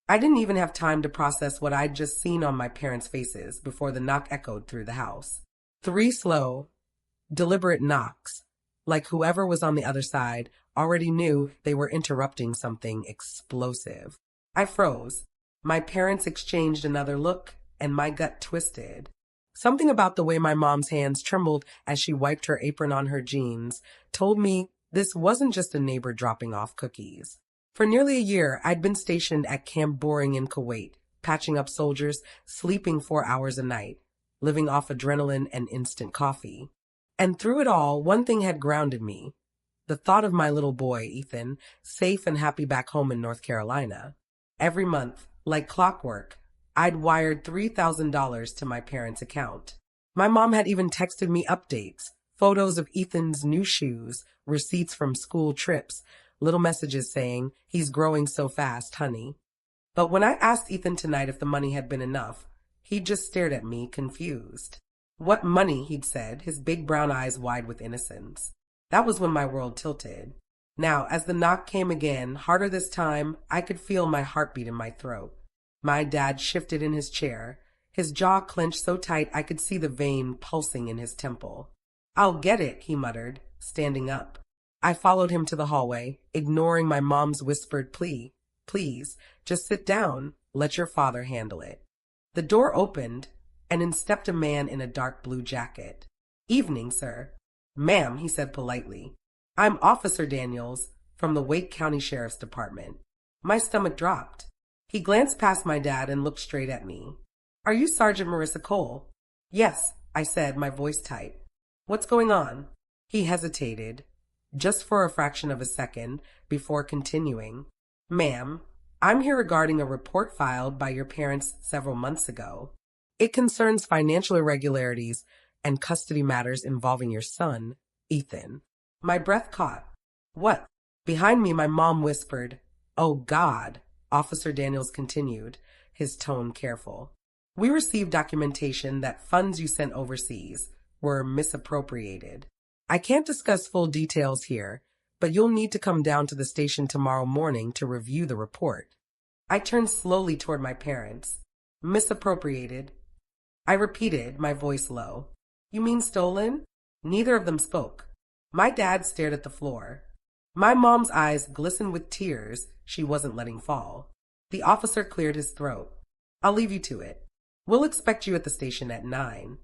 I didn't even have time to process what I'd just seen on my parents' faces before the knock echoed through the house. Three slow, deliberate knocks, like whoever was on the other side already knew they were interrupting something explosive. I froze. My parents exchanged another look, and my gut twisted. Something about the way my mom's hands trembled as she wiped her apron on her jeans told me this wasn't just a neighbor dropping off cookies. For nearly a year, I'd been stationed at Camp Boring in Kuwait, patching up soldiers, sleeping 4 hours a night, living off adrenaline and instant coffee. And through it all, one thing had grounded me: the thought of my little boy, Ethan, safe and happy back home in North Carolina. Every month, like clockwork, I'd wired $3,000 to my parents' account. My mom had even texted me updates, photos of Ethan's new shoes, receipts from school trips, little messages saying, "He's growing so fast, honey." But when I asked Ethan tonight if the money had been enough, he just stared at me, confused. "What money?" he'd said, his big brown eyes wide with innocence. That was when my world tilted. Now, as the knock came again, harder this time, I could feel my heartbeat in my throat. My dad shifted in his chair, his jaw clenched so tight I could see the vein pulsing in his temple. "I'll get it," he muttered, standing up. I followed him to the hallway, ignoring my mom's whispered plea. "Please, just sit down. Let your father handle it." The door opened, and in stepped a man in a dark blue jacket. "Evening, sir." "Ma'am," he said politely. "I'm Officer Daniels from the Wake County Sheriff's Department." My stomach dropped. He glanced past my dad and looked straight at me. "Are you Sergeant Marissa Cole?" "Yes," I said, my voice tight. "What's going on?" He hesitated, just for a fraction of a second, before continuing. "Ma'am, I'm here regarding a report filed by your parents several months ago. It concerns financial irregularities and custody matters involving your son, Ethan." My breath caught. "What?" Behind me, my mom whispered, "Oh, God." Officer Daniels continued, his tone careful. "We received documentation that funds you sent overseas were misappropriated. I can't discuss full details here, but you'll need to come down to the station tomorrow morning to review the report." I turned slowly toward my parents. "Misappropriated?" I repeated, my voice low. "You mean stolen?" Neither of them spoke. My dad stared at the floor. My mom's eyes glistened with tears she wasn't letting fall. The officer cleared his throat. "I'll leave you to it. We'll expect you at the station at 9.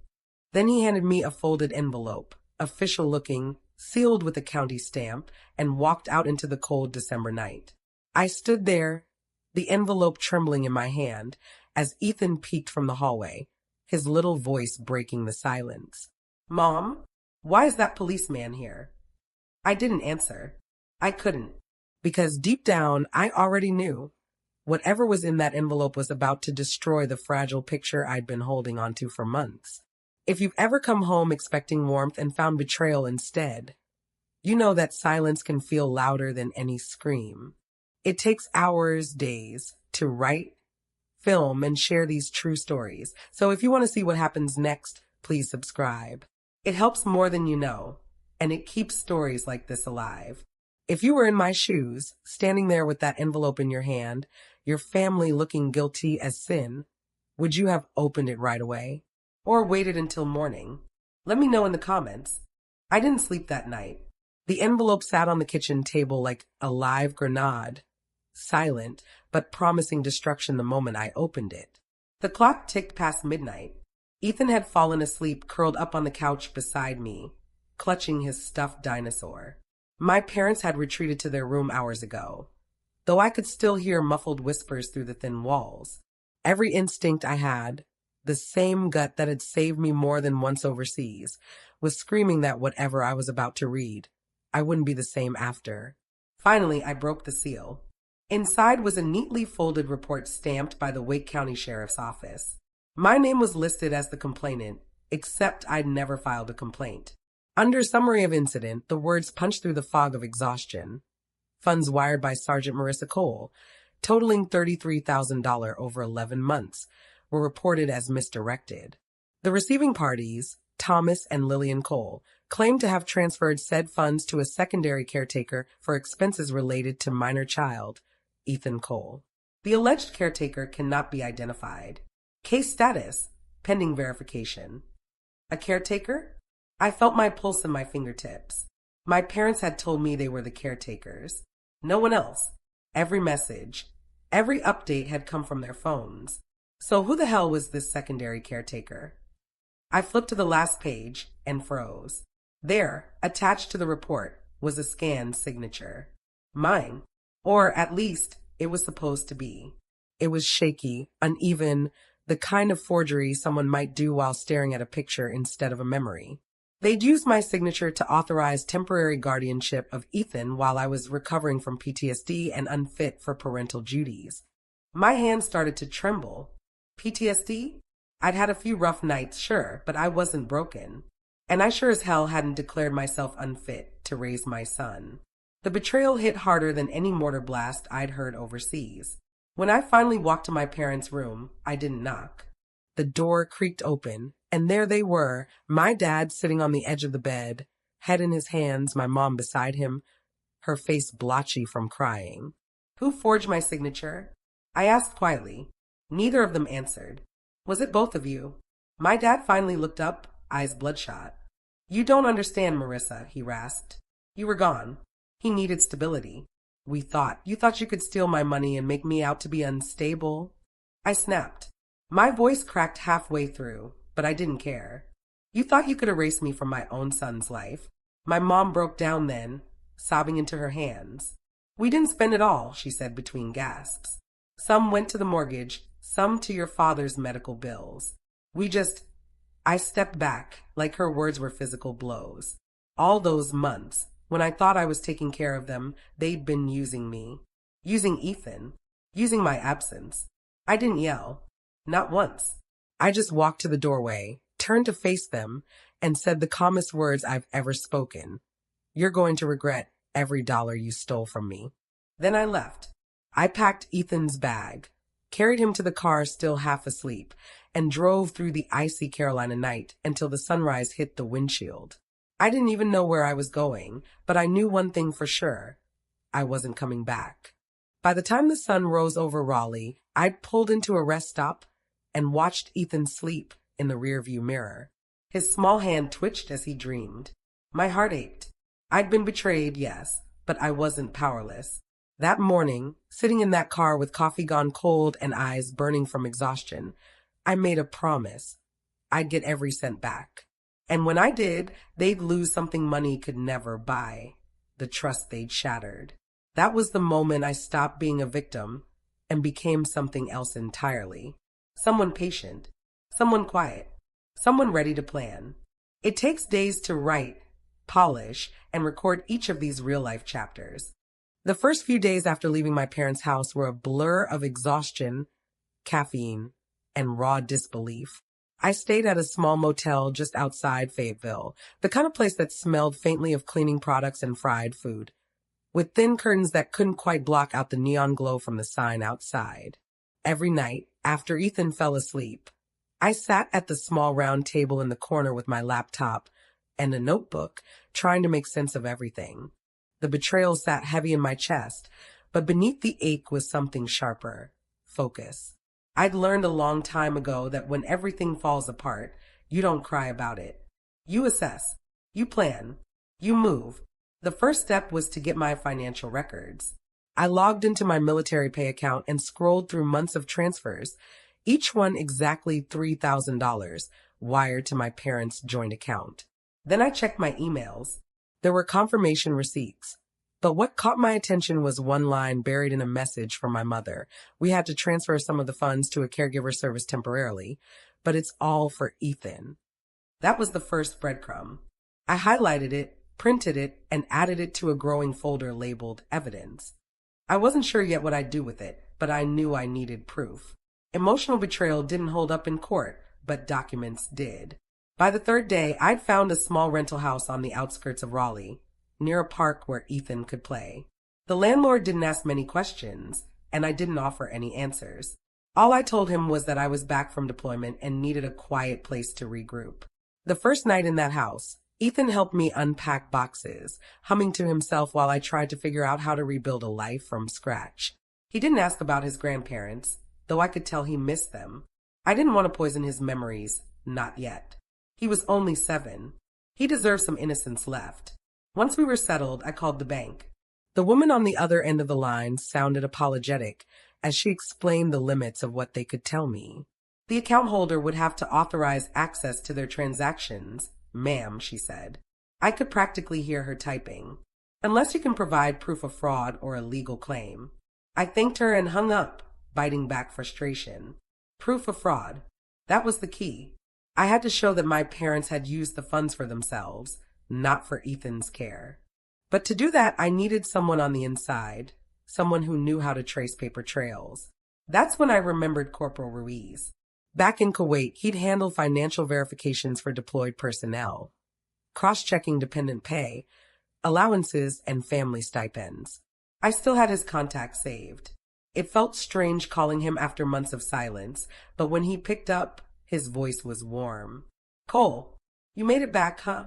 Then he handed me a folded envelope, official looking, sealed with a county stamp, and walked out into the cold December night. I stood there, the envelope trembling in my hand, as Ethan peeked from the hallway, his little voice breaking the silence. "Mom, why is that policeman here?" I didn't answer. I couldn't, because deep down I already knew. Whatever was in that envelope was about to destroy the fragile picture I'd been holding onto for months. If you've ever come home expecting warmth and found betrayal instead, you know that silence can feel louder than any scream. It takes hours, days, to write, film, and share these true stories. So if you want to see what happens next, please subscribe. It helps more than you know, and it keeps stories like this alive. If you were in my shoes, standing there with that envelope in your hand, your family looking guilty as sin, would you have opened it right away? Or waited until morning? Let me know in the comments. I didn't sleep that night. The envelope sat on the kitchen table like a live grenade, silent, but promising destruction the moment I opened it. The clock ticked past midnight. Ethan had fallen asleep curled up on the couch beside me, clutching his stuffed dinosaur. My parents had retreated to their room hours ago, though I could still hear muffled whispers through the thin walls. Every instinct I had, the same gut that had saved me more than once overseas, was screaming that whatever I was about to read, I wouldn't be the same after. Finally, I broke the seal. Inside was a neatly folded report stamped by the Wake County Sheriff's Office. My name was listed as the complainant, except I'd never filed a complaint. Under summary of incident, the words punched through the fog of exhaustion. Funds wired by Sergeant Marissa Cole, totaling $33,000 over 11 months, were reported as misdirected. The receiving parties, Thomas and Lillian Cole, claimed to have transferred said funds to a secondary caretaker for expenses related to minor child, Ethan Cole. The alleged caretaker cannot be identified. Case status, pending verification. A caretaker? I felt my pulse in my fingertips. My parents had told me they were the caretakers. No one else. Every message, every update had come from their phones. So who the hell was this secondary caretaker? I flipped to the last page and froze. There, attached to the report, was a scanned signature. Mine. Or at least, it was supposed to be. It was shaky, uneven, the kind of forgery someone might do while staring at a picture instead of a memory. They'd used my signature to authorize temporary guardianship of Ethan while I was recovering from PTSD and unfit for parental duties. My hand started to tremble. PTSD? I'd had a few rough nights, sure, but I wasn't broken. And I sure as hell hadn't declared myself unfit to raise my son. The betrayal hit harder than any mortar blast I'd heard overseas. When I finally walked to my parents' room, I didn't knock. The door creaked open, and there they were, my dad sitting on the edge of the bed, head in his hands, my mom beside him, her face blotchy from crying. Who forged my signature? I asked quietly. Neither of them answered. Was it both of you? My dad finally looked up, eyes bloodshot. You don't understand, Marissa, he rasped. You were gone. He needed stability. You thought you could steal my money and make me out to be unstable? I snapped. My voice cracked halfway through, but I didn't care. You thought you could erase me from my own son's life. My mom broke down then, sobbing into her hands. We didn't spend it all, she said between gasps. Some went to the mortgage, some to your father's medical bills. I stepped back, like her words were physical blows. All those months, when I thought I was taking care of them, they'd been using me. Using Ethan. Using my absence. I didn't yell. Not once. I just walked to the doorway, turned to face them, and said the calmest words I've ever spoken. You're going to regret every dollar you stole from me. Then I left. I packed Ethan's bag, carried him to the car still half asleep, and drove through the icy Carolina night until the sunrise hit the windshield. I didn't even know where I was going, but I knew one thing for sure. I wasn't coming back. By the time the sun rose over Raleigh, I'd pulled into a rest stop and watched Ethan sleep in the rearview mirror. His small hand twitched as he dreamed. My heart ached. I'd been betrayed, yes, but I wasn't powerless. That morning, sitting in that car with coffee gone cold and eyes burning from exhaustion, I made a promise. I'd get every cent back. And when I did, they'd lose something money could never buy. The trust they'd shattered. That was the moment I stopped being a victim and became something else entirely. Someone patient. Someone quiet. Someone ready to plan. It takes days to write, polish, and record each of these real-life chapters. The first few days after leaving my parents' house were a blur of exhaustion, caffeine, and raw disbelief. I stayed at a small motel just outside Fayetteville, the kind of place that smelled faintly of cleaning products and fried food, with thin curtains that couldn't quite block out the neon glow from the sign outside. Every night, after Ethan fell asleep, I sat at the small round table in the corner with my laptop and a notebook, trying to make sense of everything. The betrayal sat heavy in my chest, but beneath the ache was something sharper. Focus. I'd learned a long time ago that when everything falls apart, you don't cry about it. You assess. You plan. You move. The first step was to get my financial records. I logged into my military pay account and scrolled through months of transfers, each one exactly $3,000, wired to my parents' joint account. Then I checked my emails. There were confirmation receipts. But what caught my attention was one line buried in a message from my mother. We had to transfer some of the funds to a caregiver service temporarily, but it's all for Ethan. That was the first breadcrumb. I highlighted it, printed it, and added it to a growing folder labeled evidence. I wasn't sure yet what I'd do with it, but I knew I needed proof. Emotional betrayal didn't hold up in court, but documents did. By the third day, I'd found a small rental house on the outskirts of Raleigh, near a park where Ethan could play. The landlord didn't ask many questions, and I didn't offer any answers. All I told him was that I was back from deployment and needed a quiet place to regroup. The first night in that house, Ethan helped me unpack boxes, humming to himself while I tried to figure out how to rebuild a life from scratch. He didn't ask about his grandparents, though I could tell he missed them. I didn't want to poison his memories, not yet. He was only 7. He deserved some innocence left. Once we were settled, I called the bank. The woman on the other end of the line sounded apologetic as she explained the limits of what they could tell me. The account holder would have to authorize access to their transactions, ma'am, she said. I could practically hear her typing. Unless you can provide proof of fraud or a legal claim. I thanked her and hung up, biting back frustration. Proof of fraud. That was the key. I had to show that my parents had used the funds for themselves, not for Ethan's care. But to do that, I needed someone on the inside, someone who knew how to trace paper trails. That's when I remembered Corporal Ruiz. Back in Kuwait, he'd handle financial verifications for deployed personnel, cross-checking dependent pay, allowances, and family stipends. I still had his contact saved. It felt strange calling him after months of silence, but when he picked up, his voice was warm. Cole, you made it back, huh?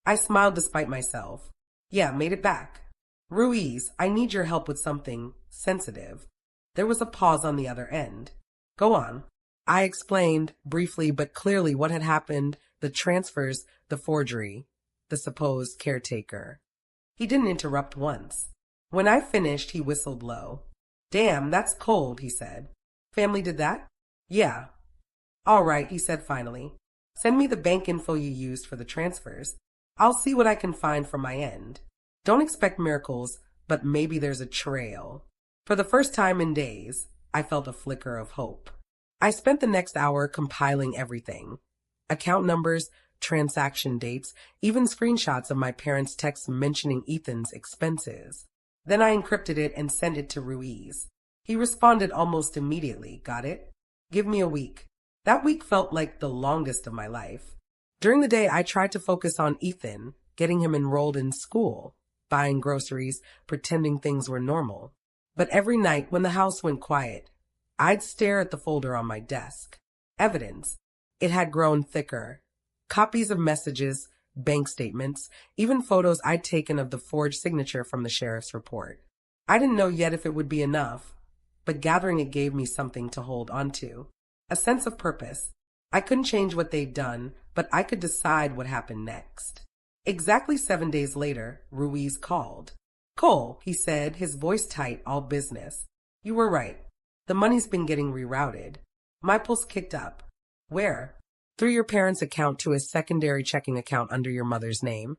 I smiled despite myself. Yeah, made it back. Ruiz, I need your help with something sensitive. There was a pause on the other end. Go on. I explained, briefly but clearly, what had happened, the transfers, the forgery, the supposed caretaker. He didn't interrupt once. When I finished, he whistled low. Damn, that's cold, he said. Family did that? Yeah. All right, he said finally. Send me the bank info you used for the transfers. I'll see what I can find from my end. Don't expect miracles, but maybe there's a trail. For the first time in days, I felt a flicker of hope. I spent the next hour compiling everything. Account numbers, transaction dates, even screenshots of my parents' texts mentioning Ethan's expenses. Then I encrypted it and sent it to Ruiz. He responded almost immediately. Got it? Give me a week. That week felt like the longest of my life. During the day, I tried to focus on Ethan, getting him enrolled in school, buying groceries, pretending things were normal. But every night, when the house went quiet, I'd stare at the folder on my desk. Evidence. It had grown thicker. Copies of messages, bank statements, even photos I'd taken of the forged signature from the sheriff's report. I didn't know yet if it would be enough, but gathering it gave me something to hold onto. A sense of purpose. I couldn't change what they'd done, but I could decide what happened next. Exactly 7 days later, Ruiz called. Cole, he said, his voice tight, all business. You were right. The money's been getting rerouted. My pulse kicked up. Where? Through your parents' account to a secondary checking account under your mother's name,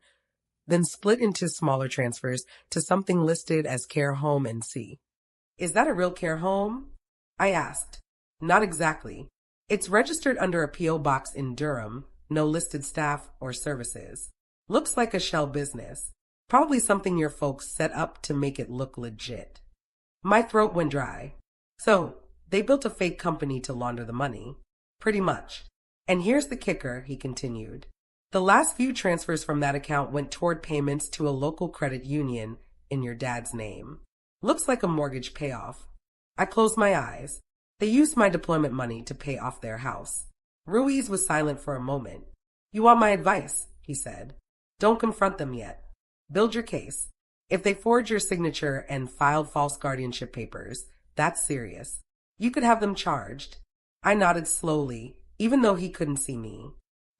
then split into smaller transfers to something listed as Care Home NC. Is that a real care home? I asked. Not exactly. It's registered under a P.O. box in Durham, no listed staff or services. Looks like a shell business. Probably something your folks set up to make it look legit. My throat went dry. So, they built a fake company to launder the money. Pretty much. And here's the kicker, he continued. The last few transfers from that account went toward payments to a local credit union in your dad's name. Looks like a mortgage payoff. I closed my eyes. They used my deployment money to pay off their house. Ruiz was silent for a moment. You want my advice, he said. Don't confront them yet. Build your case. If they forged your signature and filed false guardianship papers, that's serious. You could have them charged. I nodded slowly, even though he couldn't see me.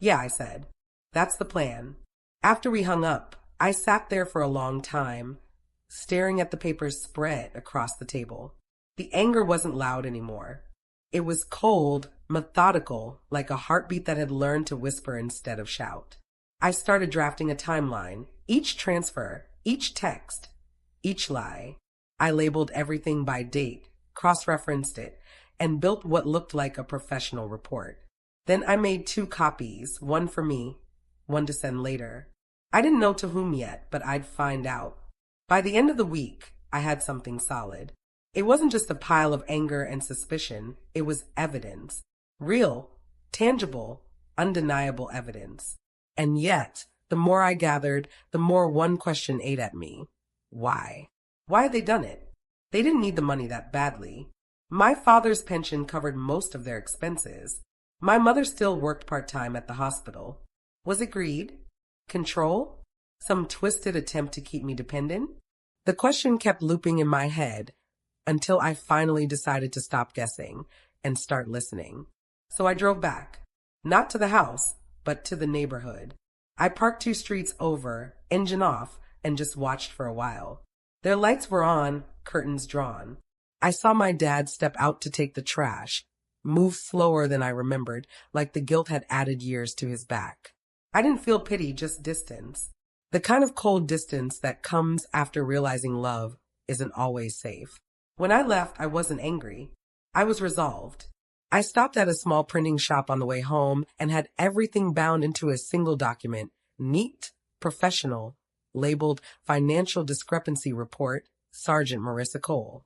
Yeah, I said. That's the plan. After we hung up, I sat there for a long time, staring at the papers spread across the table. The anger wasn't loud anymore. It was cold, methodical, like a heartbeat that had learned to whisper instead of shout. I started drafting a timeline. Each transfer, each text, each lie. I labeled everything by date, cross-referenced it, and built what looked like a professional report. Then I made 2 copies, one for me, one to send later. I didn't know to whom yet, but I'd find out. By the end of the week, I had something solid. It wasn't just a pile of anger and suspicion. It was evidence. Real, tangible, undeniable evidence. And yet, the more I gathered, the more one question ate at me. Why? Why had they done it? They didn't need the money that badly. My father's pension covered most of their expenses. My mother still worked part-time at the hospital. Was it greed? Control? Some twisted attempt to keep me dependent? The question kept looping in my head. until I finally decided to stop guessing and start listening. So I drove back, not to the house, but to the neighborhood. I parked 2 streets over, engine off, and just watched for a while. Their lights were on, curtains drawn. I saw my dad step out to take the trash, move slower than I remembered, like the guilt had added years to his back. I didn't feel pity, just distance. The kind of cold distance that comes after realizing love isn't always safe. When I left, I wasn't angry. I was resolved. I stopped at a small printing shop on the way home and had everything bound into a single document, neat, professional, labeled Financial Discrepancy Report, Sergeant Marissa Cole.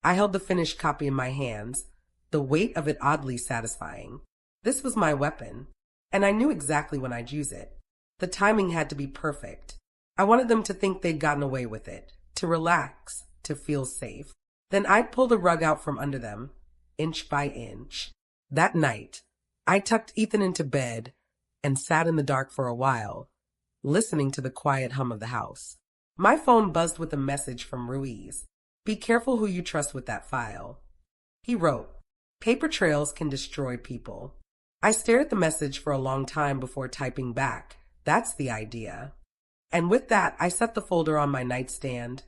I held the finished copy in my hands, the weight of it oddly satisfying. This was my weapon, and I knew exactly when I'd use it. The timing had to be perfect. I wanted them to think they'd gotten away with it, to relax, to feel safe. Then I'd pull the rug out from under them, inch by inch. That night, I tucked Ethan into bed and sat in the dark for a while, listening to the quiet hum of the house. My phone buzzed with a message from Ruiz. Be careful who you trust with that file. He wrote, paper trails can destroy people. I stared at the message for a long time before typing back. That's the idea. And with that, I set the folder on my nightstand,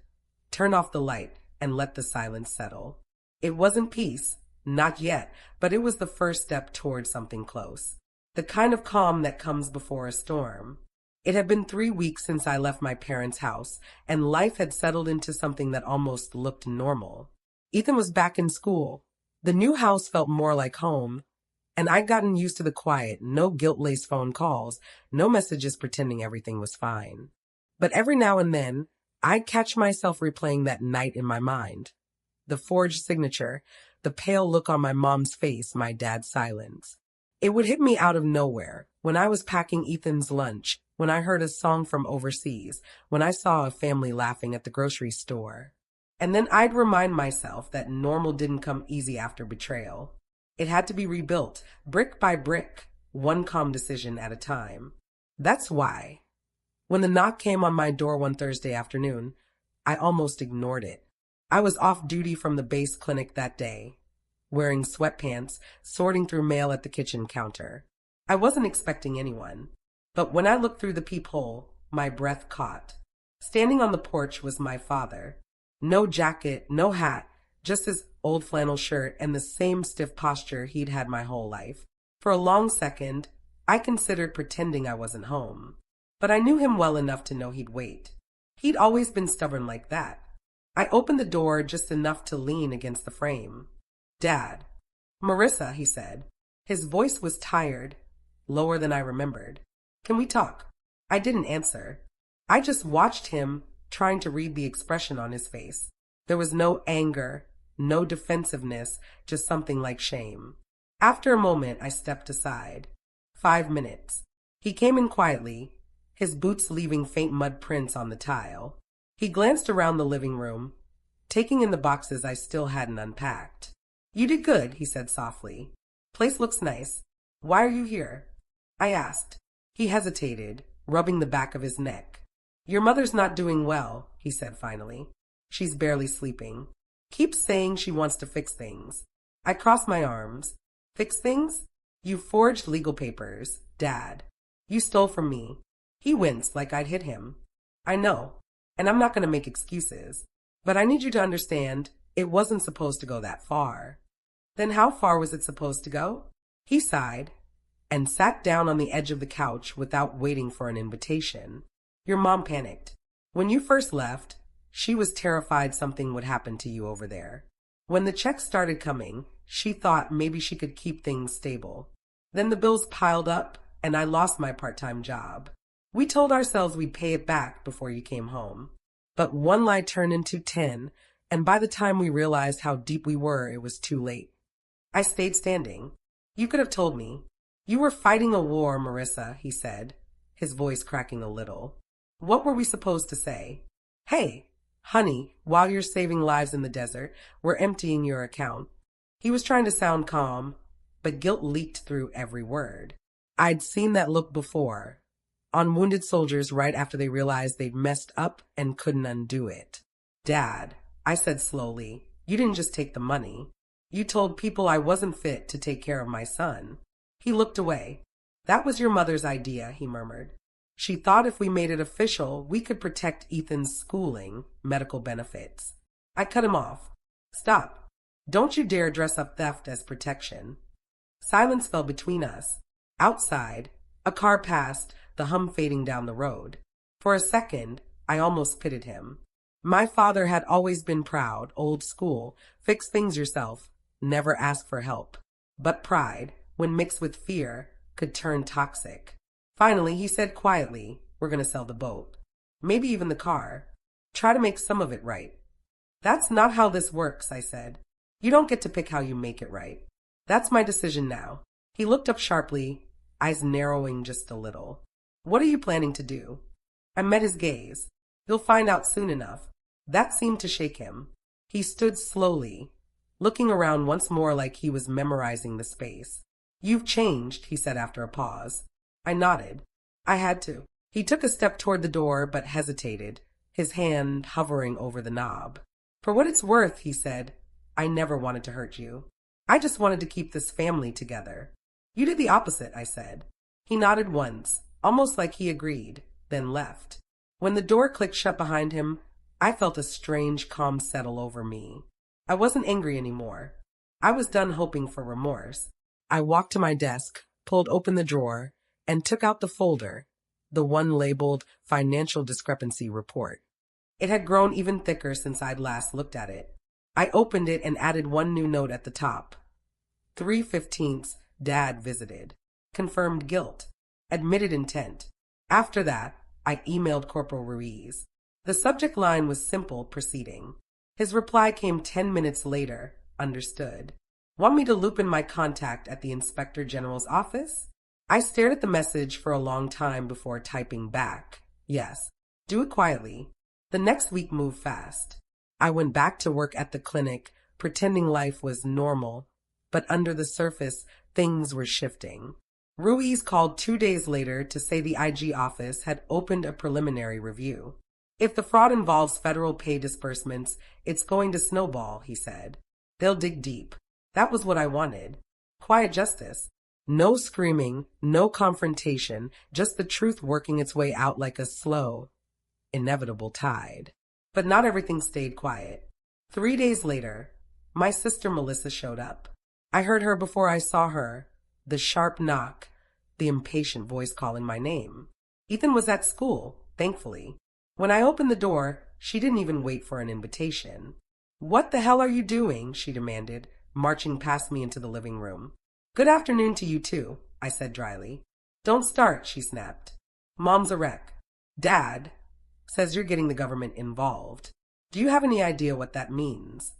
turned off the light, and let the silence settle. It wasn't peace, not yet, but it was the first step toward something close. The kind of calm that comes before a storm. It had been 3 weeks since I left my parents' house, and life had settled into something that almost looked normal. Ethan was back in school. The new house felt more like home, and I'd gotten used to the quiet, no guilt-laced phone calls, no messages pretending everything was fine. But every now and then, I'd catch myself replaying that night in my mind. The forged signature, the pale look on my mom's face, my dad's silence. It would hit me out of nowhere, when I was packing Ethan's lunch, when I heard a song from overseas, when I saw a family laughing at the grocery store. And then I'd remind myself that normal didn't come easy after betrayal. It had to be rebuilt, brick by brick, one calm decision at a time. That's why, when the knock came on my door one Thursday afternoon, I almost ignored it. I was off duty from the base clinic that day, wearing sweatpants, sorting through mail at the kitchen counter. I wasn't expecting anyone, but when I looked through the peephole, my breath caught. Standing on the porch was my father. No jacket, no hat, just his old flannel shirt and the same stiff posture he'd had my whole life. For a long second, I considered pretending I wasn't home, but I knew him well enough to know he'd wait. He'd always been stubborn like that. I opened the door just enough to lean against the frame. Dad. Marissa, he said. His voice was tired, lower than I remembered. Can we talk? I didn't answer. I just watched him, trying to read the expression on his face. There was no anger, no defensiveness, just something like shame. After a moment, I stepped aside. 5 minutes. He came in quietly, his boots leaving faint mud prints on the tile. He glanced around the living room, taking in the boxes I still hadn't unpacked. You did good, he said softly. Place looks nice. Why are you here? I asked. He hesitated, rubbing the back of his neck. Your mother's not doing well, he said finally. She's barely sleeping. Keeps saying she wants to fix things. I crossed my arms. Fix things? You forged legal papers, Dad. You stole from me. He winced like I'd hit him. I know, and I'm not going to make excuses, but I need you to understand it wasn't supposed to go that far. Then how far was it supposed to go? He sighed and sat down on the edge of the couch without waiting for an invitation. Your mom panicked. When you first left, she was terrified something would happen to you over there. When the checks started coming, she thought maybe she could keep things stable. Then the bills piled up, and I lost my part-time job. We told ourselves we'd pay it back before you came home. But one lie turned into 10, and by the time we realized how deep we were, it was too late. I stayed standing. You could have told me. You were fighting a war, Marissa, he said, his voice cracking a little. What were we supposed to say? Hey, honey, while you're saving lives in the desert, we're emptying your account. He was trying to sound calm, but guilt leaked through every word. I'd seen that look before, on wounded soldiers right after they realized they'd messed up and couldn't undo it. Dad, I said slowly, You didn't just take the money. You told people I wasn't fit to take care of my son. He looked away. That was your mother's idea, he murmured. She thought if we made it official, we could protect Ethan's schooling, medical benefits. I cut him off. Stop. Don't you dare dress up theft as protection. Silence fell between us. Outside, a car passed, the hum fading down the road. For a second, I almost pitied him. My father had always been proud, old school, fix things yourself, never ask for help. But pride, when mixed with fear, could turn toxic. Finally, he said quietly, we're going to sell the boat. Maybe even the car. Try to make some of it right. That's not how this works, I said. You don't get to pick how you make it right. That's my decision now. He looked up sharply, eyes narrowing just a little. What are you planning to do? I met his gaze. You'll find out soon enough. That seemed to shake him. He stood slowly, looking around once more like he was memorizing the space. You've changed, he said after a pause. I nodded. I had to. He took a step toward the door but hesitated, his hand hovering over the knob. For what it's worth, he said, I never wanted to hurt you. I just wanted to keep this family together. You did the opposite, I said. He nodded once, almost like he agreed, then left. When the door clicked shut behind him, I felt a strange calm settle over me. I wasn't angry anymore. I was done hoping for remorse. I walked to my desk, pulled open the drawer, and took out the folder, the one labeled Financial Discrepancy Report. It had grown even thicker since I'd last looked at it. I opened it and added one new note at the top. 3/15, Dad visited. Confirmed guilt. Admitted intent. After that, I emailed Corporal Ruiz. The subject line was simple, proceeding. His reply came 10 minutes later, understood. Want me to loop in my contact at the Inspector General's office? I stared at the message for a long time before typing back. Yes. Do it quietly. The next week moved fast. I went back to work at the clinic, pretending life was normal, but under the surface, things were shifting. Ruiz called 2 days later to say the IG office had opened a preliminary review. If the fraud involves federal pay disbursements, it's going to snowball, he said. They'll dig deep. That was what I wanted. Quiet justice. No screaming, no confrontation, just the truth working its way out like a slow, inevitable tide. But not everything stayed quiet. 3 days later, my sister Melissa showed up. I heard her before I saw her, the sharp knock, the impatient voice calling my name. Ethan was at school, thankfully. When I opened the door, she didn't even wait for an invitation. What the hell are you doing? She demanded, marching past me into the living room. Good afternoon to you too, I said dryly. Don't start, she snapped. Mom's a wreck. Dad says you're getting the government involved. Do you have any idea what that means?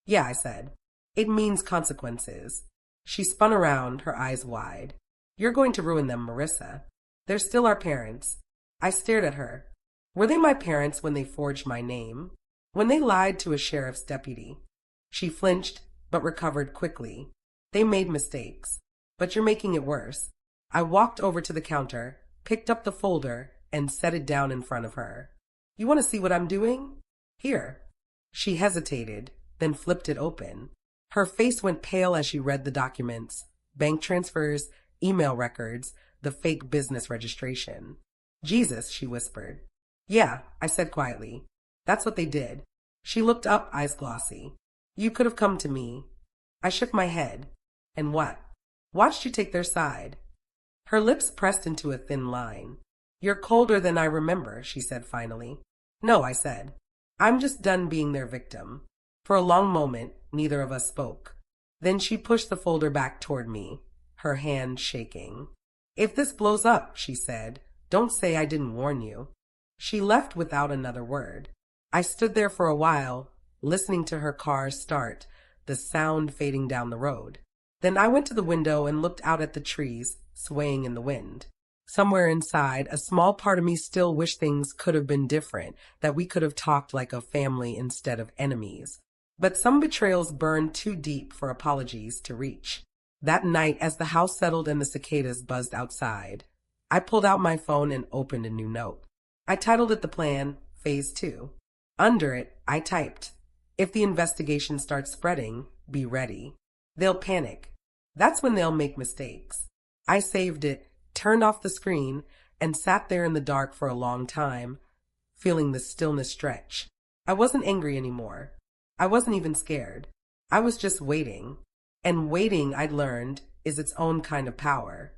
Yeah, I said. It means consequences. She spun around, her eyes wide. You're going to ruin them, Marissa. They're still our parents. I stared at her. Were they my parents when they forged my name? When they lied to a sheriff's deputy? She flinched, but recovered quickly. They made mistakes. But you're making it worse. I walked over to the counter, picked up the folder, and set it down in front of her. You want to see what I'm doing? Here. She hesitated, then flipped it open. Her face went pale as she read the documents. Bank transfers, email records, the fake business registration. Jesus, she whispered. Yeah, I said quietly. That's what they did. She looked up, eyes glossy. You could have come to me. I shook my head. And what? Watched you take their side. Her lips pressed into a thin line. You're colder than I remember, she said finally. No, I said. I'm just done being their victim. For a long moment, neither of us spoke. Then she pushed the folder back toward me, her hand shaking. If this blows up, she said, don't say I didn't warn you. She left without another word. I stood there for a while, listening to her car start, the sound fading down the road. Then I went to the window and looked out at the trees, swaying in the wind. Somewhere inside, a small part of me still wished things could have been different, that we could have talked like a family instead of enemies. But some betrayals burned too deep for apologies to reach. That night, as the house settled and the cicadas buzzed outside, I pulled out my phone and opened a new note. I titled it The Plan, Phase 2. Under it, I typed, If the investigation starts spreading, be ready. They'll panic. That's when they'll make mistakes. I saved it, turned off the screen, and sat there in the dark for a long time, feeling the stillness stretch. I wasn't angry anymore. I wasn't even scared. I was just waiting. And waiting, I'd learned, is its own kind of power.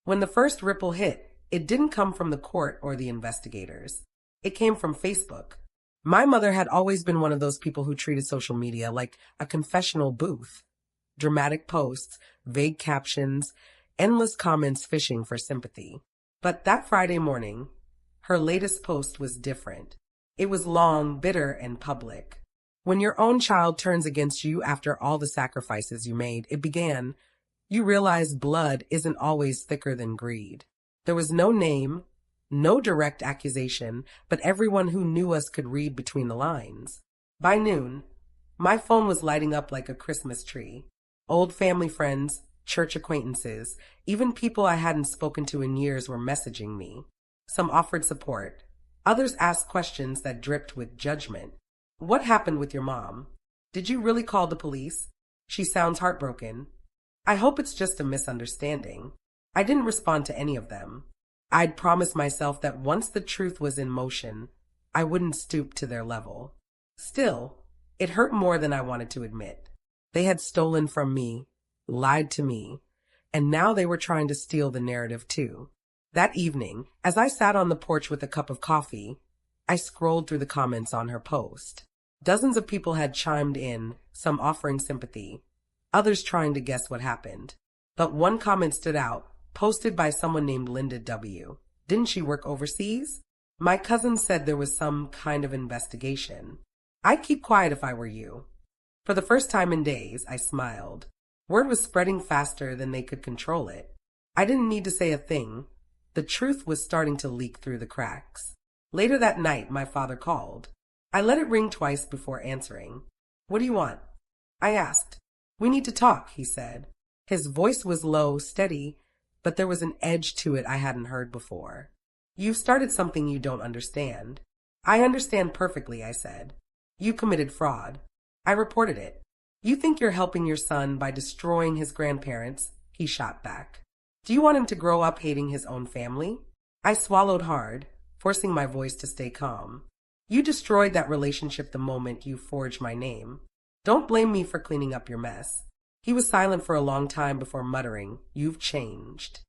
When the first ripple hit, it didn't come from the court or the investigators. It came from Facebook. My mother had always been one of those people who treated social media like a confessional booth. Dramatic posts, vague captions, endless comments fishing for sympathy. But that Friday morning, her latest post was different. It was long, bitter, and public. When your own child turns against you after all the sacrifices you made, it began, you realize blood isn't always thicker than greed. There was no name, no direct accusation, but everyone who knew us could read between the lines. By noon, my phone was lighting up like a Christmas tree. Old family friends, church acquaintances, even people I hadn't spoken to in years were messaging me. Some offered support. Others asked questions that dripped with judgment. What happened with your mom? Did you really call the police? She sounds heartbroken. I hope it's just a misunderstanding. I didn't respond to any of them. I'd promised myself that once the truth was in motion, I wouldn't stoop to their level. Still, it hurt more than I wanted to admit. They had stolen from me, lied to me, and now they were trying to steal the narrative too. That evening, as I sat on the porch with a cup of coffee, I scrolled through the comments on her post. Dozens of people had chimed in, some offering sympathy, others trying to guess what happened. But one comment stood out, posted by someone named Linda W. Didn't she work overseas? My cousin said there was some kind of investigation. I'd keep quiet if I were you. For the first time in days, I smiled. Word was spreading faster than they could control it. I didn't need to say a thing. The truth was starting to leak through the cracks. Later that night, my father called. I let it ring twice before answering. What do you want? I asked. We need to talk, he said. His voice was low, steady, but there was an edge to it I hadn't heard before. You've started something you don't understand. I understand perfectly, I said. You committed fraud. I reported it. You think you're helping your son by destroying his grandparents, he shot back. Do you want him to grow up hating his own family? I swallowed hard, forcing my voice to stay calm. You destroyed that relationship the moment you forged my name. Don't blame me for cleaning up your mess. He was silent for a long time before muttering, You've changed.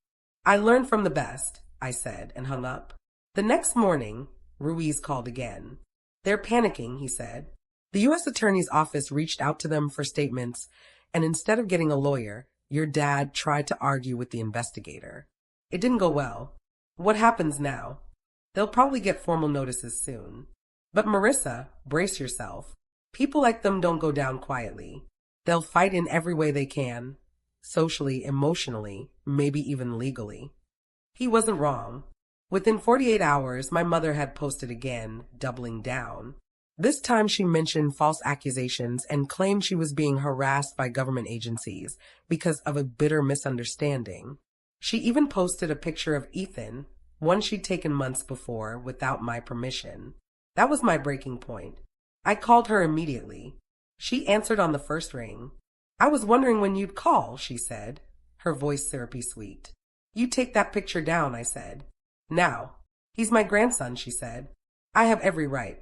I learned from the best, I said, and hung up. The next morning, Ruiz called again. They're panicking, he said. The U.S. Attorney's Office reached out to them for statements, and instead of getting a lawyer, your dad tried to argue with the investigator. It didn't go well. What happens now? They'll probably get formal notices soon. But Marissa, brace yourself. People like them don't go down quietly. They'll fight in every way they can, socially, emotionally, maybe even legally. He wasn't wrong. Within 48 hours, my mother had posted again, doubling down. This time she mentioned false accusations and claimed she was being harassed by government agencies because of a bitter misunderstanding. She even posted a picture of Ethan, one she'd taken months before, without my permission. That was my breaking point. I called her immediately. She answered on the first ring. I was wondering when you'd call, she said, her voice syrupy sweet. You take that picture down, I said. Now. He's my grandson, she said. I have every right.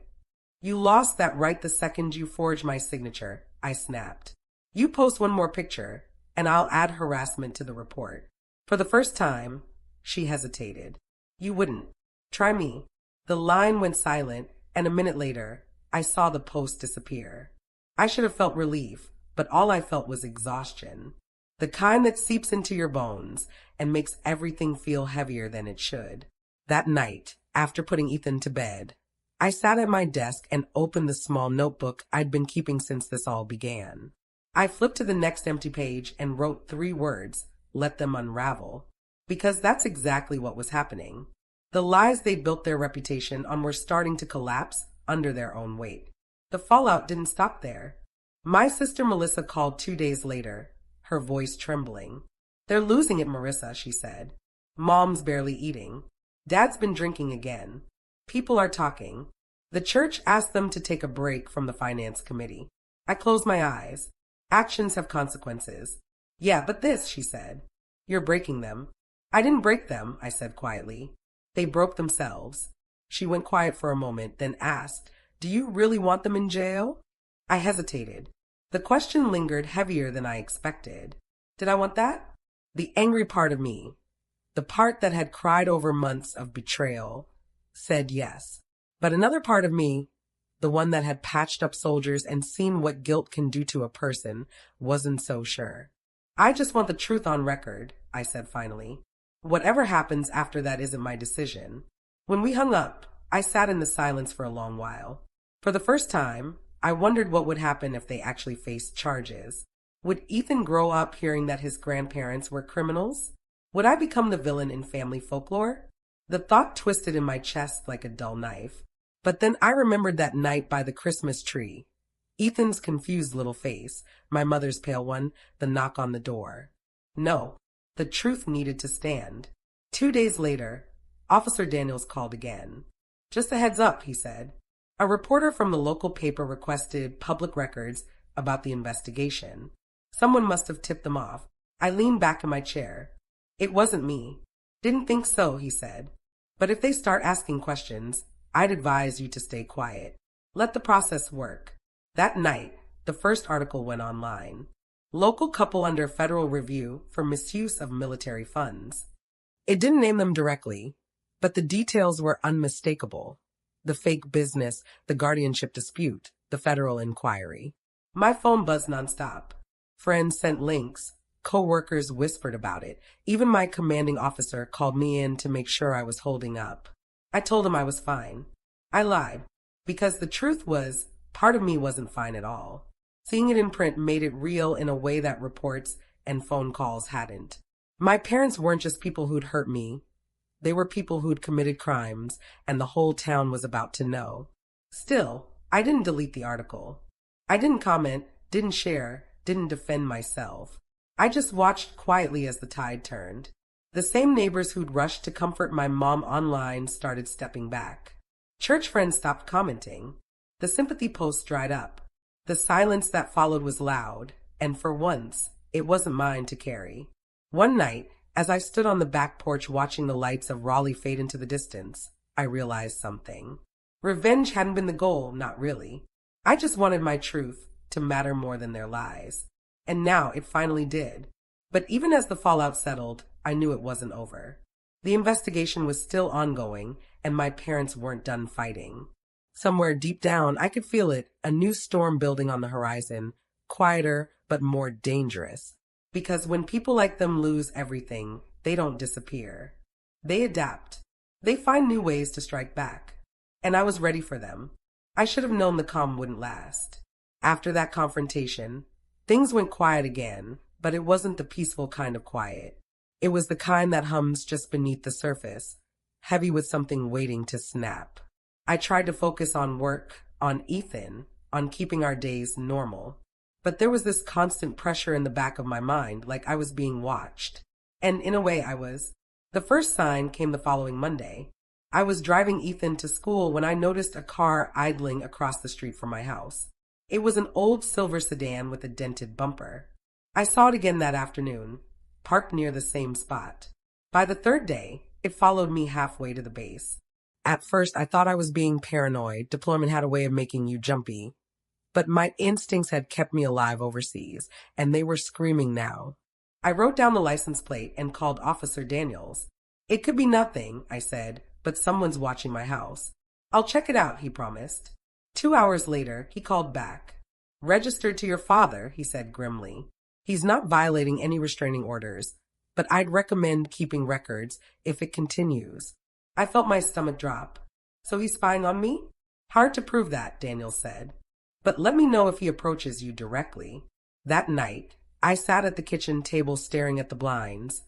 You lost that right the second you forged my signature, I snapped. You post one more picture, and I'll add harassment to the report. For the first time, she hesitated. You wouldn't. Try me. The line went silent, and a minute later, I saw the post disappear. I should have felt relief, but all I felt was exhaustion. The kind that seeps into your bones and makes everything feel heavier than it should. That night, after putting Ethan to bed, I sat at my desk and opened the small notebook I'd been keeping since this all began. I flipped to the next empty page and wrote 3 words, let them unravel, because that's exactly what was happening. The lies they'd built their reputation on were starting to collapse under their own weight. The fallout didn't stop there. My sister Melissa called 2 days later, her voice trembling. They're losing it, Marissa, she said. Mom's barely eating. Dad's been drinking again. People are talking. The church asked them to take a break from the finance committee. I closed my eyes. Actions have consequences. Yeah, but this, she said. You're breaking them. I didn't break them, I said quietly. They broke themselves. She went quiet for a moment, then asked, Do you really want them in jail? I hesitated. The question lingered heavier than I expected. Did I want that? The angry part of me, the part that had cried over months of betrayal, said yes. But another part of me, the one that had patched up soldiers and seen what guilt can do to a person, wasn't so sure. I just want the truth on record, I said finally. Whatever happens after that isn't my decision. When we hung up, I sat in the silence for a long while. For the first time, I wondered what would happen if they actually faced charges. Would Ethan grow up hearing that his grandparents were criminals? Would I become the villain in family folklore? The thought twisted in my chest like a dull knife. But then I remembered that night by the Christmas tree. Ethan's confused little face, my mother's pale one, the knock on the door. No, the truth needed to stand. 2 days later, Officer Daniels called again. Just a heads up, he said. A reporter from the local paper requested public records about the investigation. Someone must have tipped them off. I leaned back in my chair. It wasn't me. Didn't think so, he said. But if they start asking questions, I'd advise you to stay quiet. Let the process work. That night, the first article went online. Local couple under federal review for misuse of military funds. It didn't name them directly, but the details were unmistakable. The fake business, the guardianship dispute, the federal inquiry. My phone buzzed nonstop. Friends sent links. Co-workers whispered about it. Even my commanding officer called me in to make sure I was holding up. I told him I was fine. I lied, because the truth was, part of me wasn't fine at all. Seeing it in print made it real in a way that reports and phone calls hadn't. My parents weren't just people who'd hurt me. They were people who'd committed crimes, and the whole town was about to know. Still, I didn't delete the article. I didn't comment, didn't share, didn't defend myself. I just watched quietly as the tide turned. The same neighbors who'd rushed to comfort my mom online started stepping back. Church friends stopped commenting. The sympathy posts dried up. The silence that followed was loud, and for once, it wasn't mine to carry. One night, as I stood on the back porch watching the lights of Raleigh fade into the distance, I realized something. Revenge hadn't been the goal, not really. I just wanted my truth to matter more than their lies. And now it finally did. But even as the fallout settled, I knew it wasn't over. The investigation was still ongoing, and my parents weren't done fighting. Somewhere deep down, I could feel it, a new storm building on the horizon, quieter but more dangerous. Because when people like them lose everything, they don't disappear. They adapt. They find new ways to strike back. And I was ready for them. I should have known the calm wouldn't last. After that confrontation, things went quiet again, but it wasn't the peaceful kind of quiet. It was the kind that hums just beneath the surface, heavy with something waiting to snap. I tried to focus on work, on Ethan, on keeping our days normal. But there was this constant pressure in the back of my mind, like I was being watched. And in a way I was. The first sign came the following Monday. I was driving Ethan to school when I noticed a car idling across the street from my house. It was an old silver sedan with a dented bumper. I saw it again that afternoon, parked near the same spot. By the third day, it followed me halfway to the base. At first, I thought I was being paranoid. Deployment had a way of making you jumpy. But my instincts had kept me alive overseas, and they were screaming now. I wrote down the license plate and called Officer Daniels. It could be nothing, I said, but someone's watching my house. I'll check it out, he promised. 2 hours later, he called back. Registered to your father, he said grimly. He's not violating any restraining orders, but I'd recommend keeping records if it continues. I felt my stomach drop. So he's spying on me? Hard to prove that, Daniels said. But let me know if he approaches you directly. That night, I sat at the kitchen table staring at the blinds,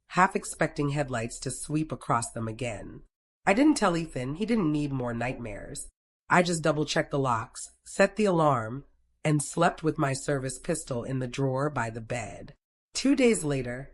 half expecting headlights to sweep across them again. I didn't tell Ethan he didn't need more nightmares. I just double-checked the locks, set the alarm, and slept with my service pistol in the drawer by the bed. 2 days later,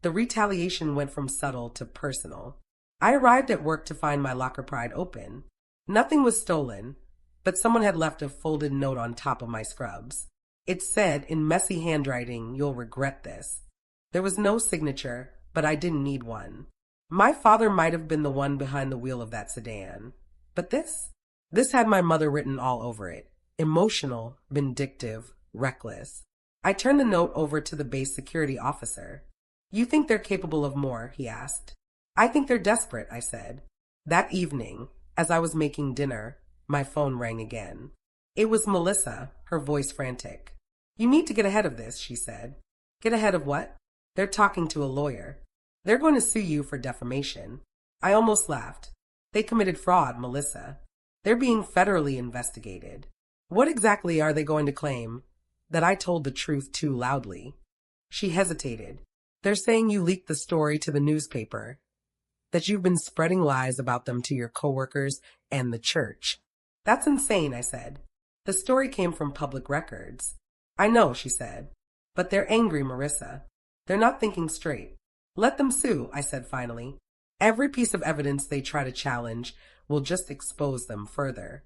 the retaliation went from subtle to personal. I arrived at work to find my locker pried open. Nothing was stolen, but someone had left a folded note on top of my scrubs. It said in messy handwriting, "You'll regret this." There was no signature, but I didn't need one. My father might have been the one behind the wheel of that sedan. But this had my mother written all over it. Emotional, vindictive, reckless. I turned the note over to the base security officer. "You think they're capable of more?" he asked. "I think they're desperate," I said. That evening, as I was making dinner, my phone rang again. It was Melissa, her voice frantic. "You need to get ahead of this," she said. "Get ahead of what?" "They're talking to a lawyer. They're going to sue you for defamation." I almost laughed. "They committed fraud, Melissa. They're being federally investigated." "What exactly are they going to claim?" "That I told the truth too loudly." She hesitated. "They're saying you leaked the story to the newspaper, that you've been spreading lies about them to your coworkers and the church." "That's insane," I said. "The story came from public records." "I know," she said. "But they're angry, Marissa. They're not thinking straight." "Let them sue," I said finally. "Every piece of evidence they try to challenge will just expose them further."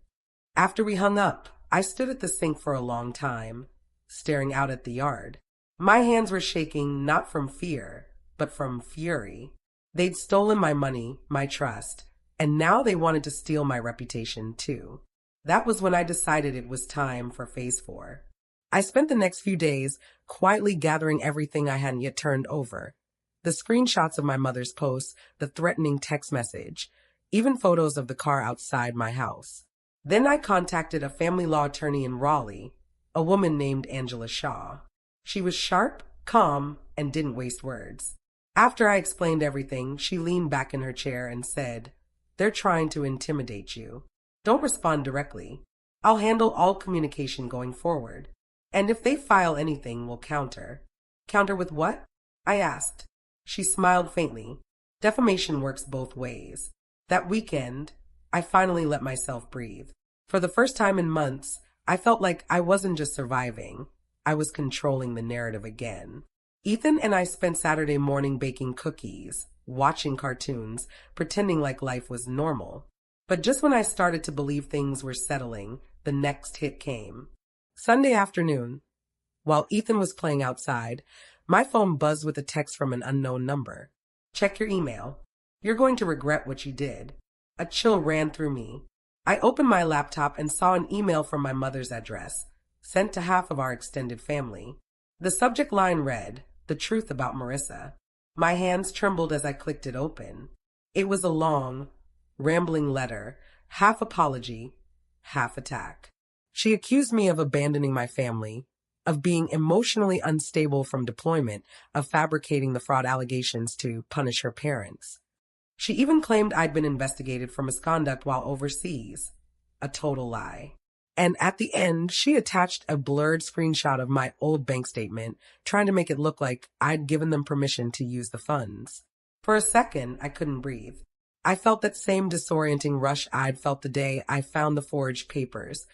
After we hung up, I stood at the sink for a long time, staring out at the yard. My hands were shaking not from fear, but from fury. They'd stolen my money, my trust, and now they wanted to steal my reputation too. That was when I decided it was time for Phase 4. I spent the next few days quietly gathering everything I hadn't yet turned over. The screenshots of my mother's posts, the threatening text message, even photos of the car outside my house. Then I contacted a family law attorney in Raleigh, a woman named Angela Shaw. She was sharp, calm, and didn't waste words. After I explained everything, she leaned back in her chair and said, "They're trying to intimidate you. Don't respond directly. I'll handle all communication going forward. And if they file anything, we'll counter." "Counter with what?" I asked. She smiled faintly. "Defamation works both ways." That weekend, I finally let myself breathe. For the first time in months, I felt like I wasn't just surviving. I was controlling the narrative again. Ethan and I spent Saturday morning baking cookies, watching cartoons, pretending like life was normal. But just when I started to believe things were settling, the next hit came. Sunday afternoon, while Ethan was playing outside, my phone buzzed with a text from an unknown number. "Check your email. You're going to regret what you did." A chill ran through me. I opened my laptop and saw an email from my mother's address, sent to half of our extended family. The subject line read, "The truth about Marissa." My hands trembled as I clicked it open. It was a long, rambling letter, half apology, half attack. She accused me of abandoning my family, of being emotionally unstable from deployment, of fabricating the fraud allegations to punish her parents. She even claimed I'd been investigated for misconduct while overseas. A total lie. And at the end, she attached a blurred screenshot of my old bank statement, trying to make it look like I'd given them permission to use the funds. For a second, I couldn't breathe. I felt that same disorienting rush I'd felt the day I found the forged papers,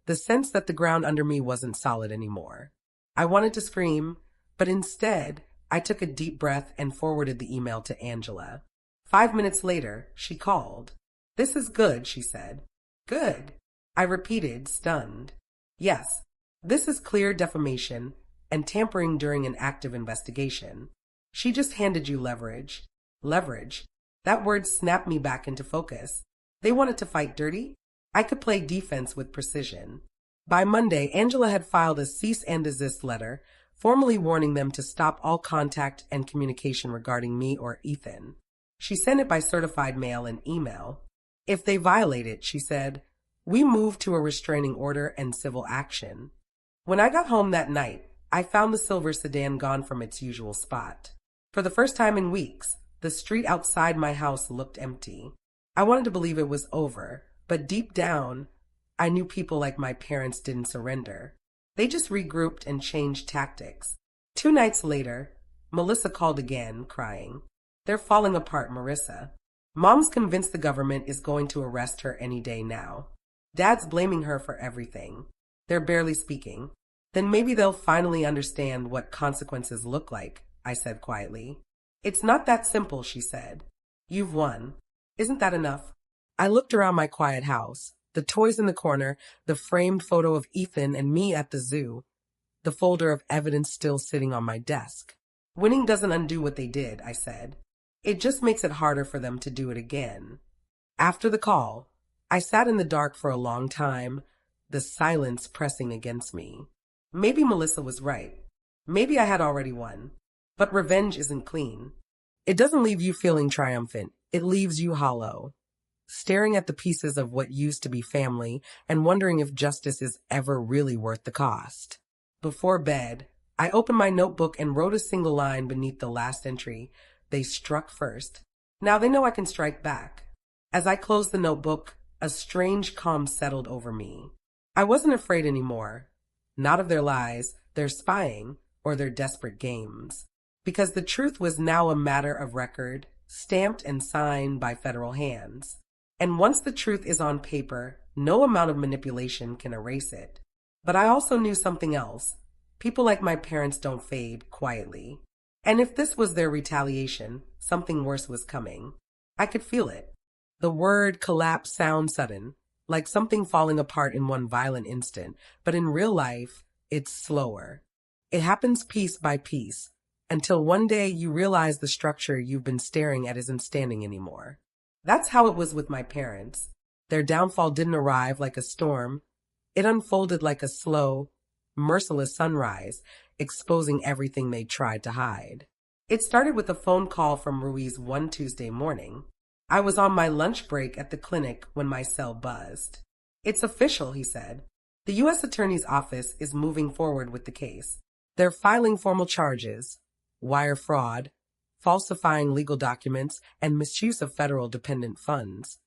the sense that the ground under me wasn't solid anymore. I wanted to scream, but instead, I took a deep breath and forwarded the email to Angela. 5 minutes later, she called. "This is good," she said. "Good," I repeated, stunned. "Yes, this is clear defamation and tampering during an active investigation. She just handed you leverage." Leverage. That word snapped me back into focus. They wanted to fight dirty? I could play defense with precision. By Monday, Angela had filed a cease and desist letter, formally warning them to stop all contact and communication regarding me or Ethan. She sent it by certified mail and email. If they violate it, she said, we move to a restraining order and civil action. When I got home that night, I found the silver sedan gone from its usual spot. For the first time in weeks, the street outside my house looked empty. I wanted to believe it was over, but deep down, I knew people like my parents didn't surrender. They just regrouped and changed tactics. 2 nights later, Melissa called again, crying. They're falling apart, Marissa. Mom's convinced the government is going to arrest her any day now. Dad's blaming her for everything. They're barely speaking. Then maybe they'll finally understand what consequences look like, I said quietly. It's not that simple, she said. You've won. Isn't that enough? I looked around my quiet house. The toys in the corner, the framed photo of Ethan and me at the zoo, the folder of evidence still sitting on my desk. Winning doesn't undo what they did, I said. It just makes it harder for them to do it again. After the call, I sat in the dark for a long time, the silence pressing against me. Maybe Melissa was right. Maybe I had already won. But revenge isn't clean. It doesn't leave you feeling triumphant. It leaves you hollow, staring at the pieces of what used to be family and wondering if justice is ever really worth the cost. Before bed, I opened my notebook and wrote a single line beneath the last entry. They struck first. Now they know I can strike back. As I closed the notebook, a strange calm settled over me. I wasn't afraid anymore. Not of their lies, their spying, or their desperate games. Because the truth was now a matter of record, stamped and signed by federal hands. And once the truth is on paper, no amount of manipulation can erase it. But I also knew something else. People like my parents don't fade quietly. And if this was their retaliation, something worse was coming. I could feel it. The word collapse sounds sudden, like something falling apart in one violent instant, but in real life, it's slower. It happens piece by piece, until one day you realize the structure you've been staring at isn't standing anymore. That's how it was with my parents. Their downfall didn't arrive like a storm. It unfolded like a slow, merciless sunrise, exposing everything they tried to hide. It started with a phone call from Ruiz one Tuesday morning. I was on my lunch break at the clinic when my cell buzzed. "It's official," he said. "The U.S. Attorney's Office is moving forward with the case. They're filing formal charges, wire fraud, falsifying legal documents, and misuse of federal dependent funds."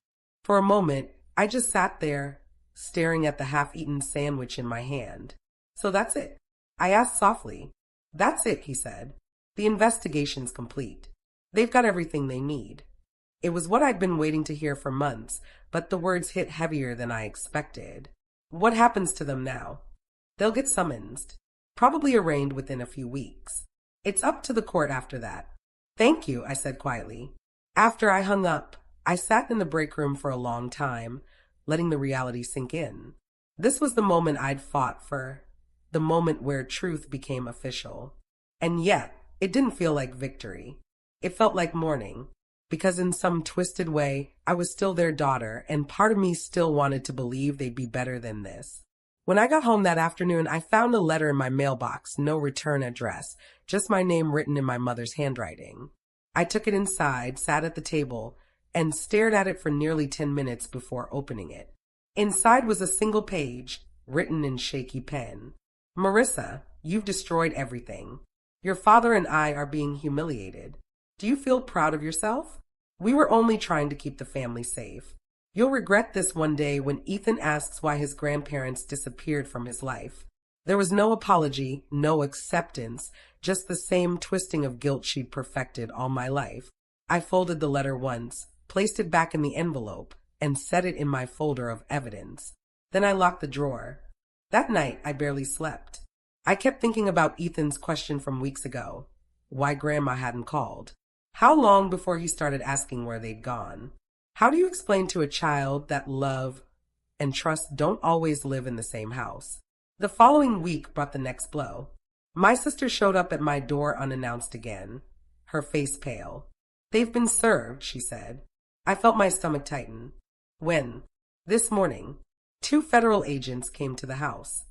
For a moment, I just sat there, staring at the half-eaten sandwich in my hand. "So that's it?" I asked softly. "That's it," he said. "The investigation's complete. They've got everything they need." It was what I'd been waiting to hear for months, but the words hit heavier than I expected. What happens to them now? They'll get summoned, probably arraigned within a few weeks. It's up to the court after that. "Thank you," I said quietly. After I hung up, I sat in the break room for a long time, letting the reality sink in. This was the moment I'd fought for, the moment where truth became official. And yet, it didn't feel like victory. It felt like mourning. Because in some twisted way, I was still their daughter, and part of me still wanted to believe they'd be better than this. When I got home that afternoon, I found a letter in my mailbox, no return address, just my name written in my mother's handwriting. I took it inside, sat at the table, and stared at it for nearly 10 minutes before opening it. Inside was a single page, written in shaky pen. "Marissa, you've destroyed everything. Your father and I are being humiliated. Do you feel proud of yourself? We were only trying to keep the family safe. You'll regret this one day when Ethan asks why his grandparents disappeared from his life." There was no apology, no acceptance, just the same twisting of guilt she'd perfected all my life. I folded the letter once, placed it back in the envelope, and set it in my folder of evidence. Then I locked the drawer. That night, I barely slept. I kept thinking about Ethan's question from weeks ago, why Grandma hadn't called. How long before he started asking where they'd gone? How do you explain to a child that love and trust don't always live in the same house? The following week brought the next blow. My sister showed up at my door unannounced again, her face pale. "They've been served," she said. I felt my stomach tighten. When? This morning. 2 federal agents came to the house.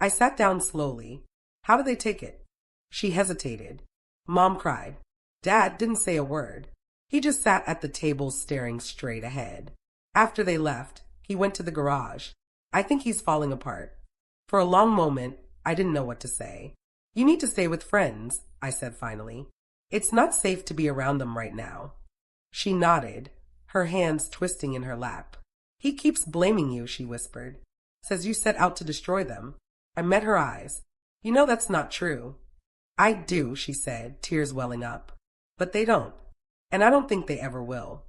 I sat down slowly. "How did they take it?" She hesitated. Mom cried. Dad didn't say a word. He just sat at the table staring straight ahead. After they left, he went to the garage. "I think he's falling apart." For a long moment, I didn't know what to say. "You need to stay with friends," I said finally. "It's not safe to be around them right now." She nodded, her hands twisting in her lap. "He keeps blaming you," she whispered. "Says you set out to destroy them." I met her eyes. "You know that's not true." "I do," she said, tears welling up. "But they don't. And I don't think they ever will."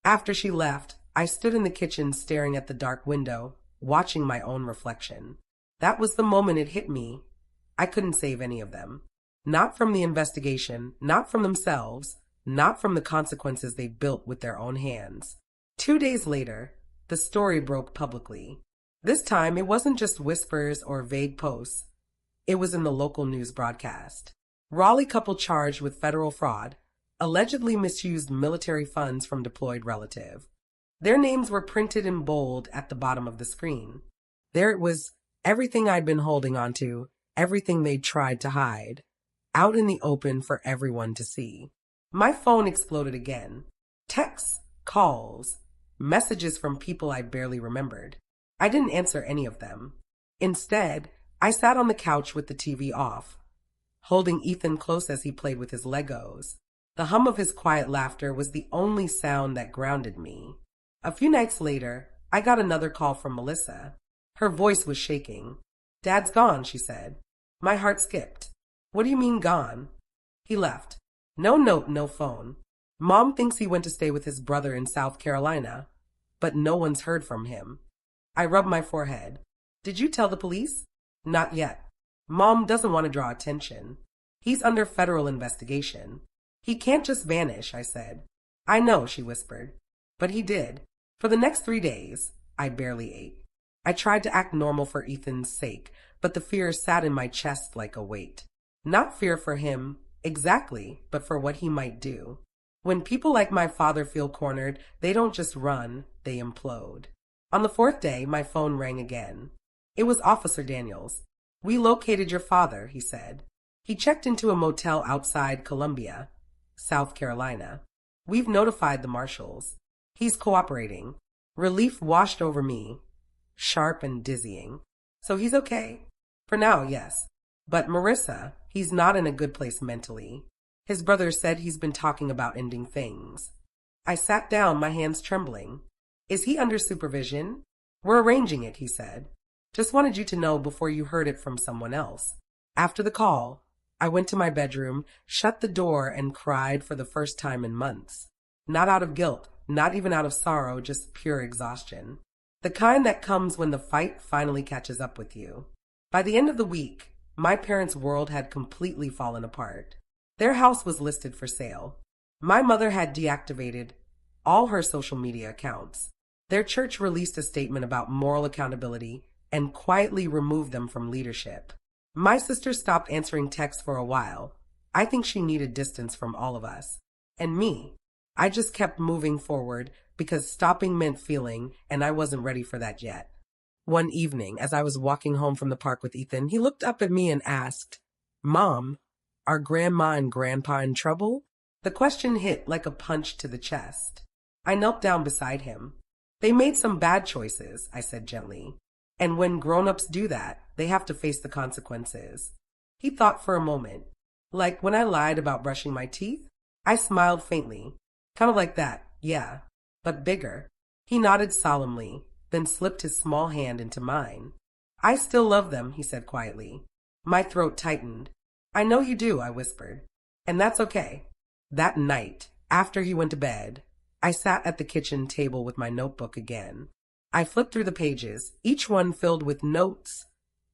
After she left, I stood in the kitchen staring at the dark window, watching my own reflection. That was the moment it hit me. I couldn't save any of them. Not from the investigation, not from themselves, not from the consequences they built with their own hands. 2 days later, the story broke publicly. This time, it wasn't just whispers or vague posts. It was in the local news broadcast. Raleigh couple charged with federal fraud, allegedly misused military funds from deployed relative. Their names were printed in bold at the bottom of the screen. There it was, everything I'd been holding on to, everything they'd tried to hide, out in the open for everyone to see. My phone exploded again. Texts, calls, messages from people I barely remembered. I didn't answer any of them. Instead, I sat on the couch with the TV off, holding Ethan close as he played with his Legos. The hum of his quiet laughter was the only sound that grounded me. A few nights later, I got another call from Melissa. Her voice was shaking. "Dad's gone," she said. My heart skipped. "What do you mean gone?" "He left. No note, no phone. Mom thinks he went to stay with his brother in South Carolina, but no one's heard from him." I rubbed my forehead. "Did you tell the police?" "Not yet. Mom doesn't want to draw attention. He's under federal investigation. He can't just vanish," I said. "I know," she whispered. But he did. For the next 3 days, I barely ate. I tried to act normal for Ethan's sake, but the fear sat in my chest like a weight. Not fear for him, exactly, but for what he might do. When people like my father feel cornered, they don't just run, they implode. On the 4th day, my phone rang again. It was Officer Daniels. "We located your father," he said. "He checked into a motel outside Columbia, South Carolina. We've notified the marshals. He's cooperating." Relief washed over me, sharp and dizzying. "So he's okay?" "For now, yes. But Marissa, he's not in a good place mentally. His brother said he's been talking about ending things." I sat down, my hands trembling. "Is he under supervision?" "We're arranging it," he said. "Just wanted you to know before you heard it from someone else." After the call, I went to my bedroom, shut the door, and cried for the first time in months. Not out of guilt, not even out of sorrow, just pure exhaustion. The kind that comes when the fight finally catches up with you. By the end of the week, my parents' world had completely fallen apart. Their house was listed for sale. My mother had deactivated all her social media accounts. Their church released a statement about moral accountability and quietly removed them from leadership. My sister stopped answering texts for a while. I think she needed distance from all of us. And me. I just kept moving forward because stopping meant feeling, and I wasn't ready for that yet. One evening, as I was walking home from the park with Ethan, he looked up at me and asked, "Mom, are Grandma and Grandpa in trouble?" The question hit like a punch to the chest. I knelt down beside him. "They made some bad choices," I said gently. "And when grown-ups do that, they have to face the consequences." He thought for a moment. "Like when I lied about brushing my teeth?" I smiled faintly. "Kind of like that, yeah, but bigger." He nodded solemnly, then slipped his small hand into mine. "I still love them," he said quietly. My throat tightened. "I know you do," I whispered. "And that's okay." That night, after he went to bed, I sat at the kitchen table with my notebook again. I flipped through the pages, each one filled with notes,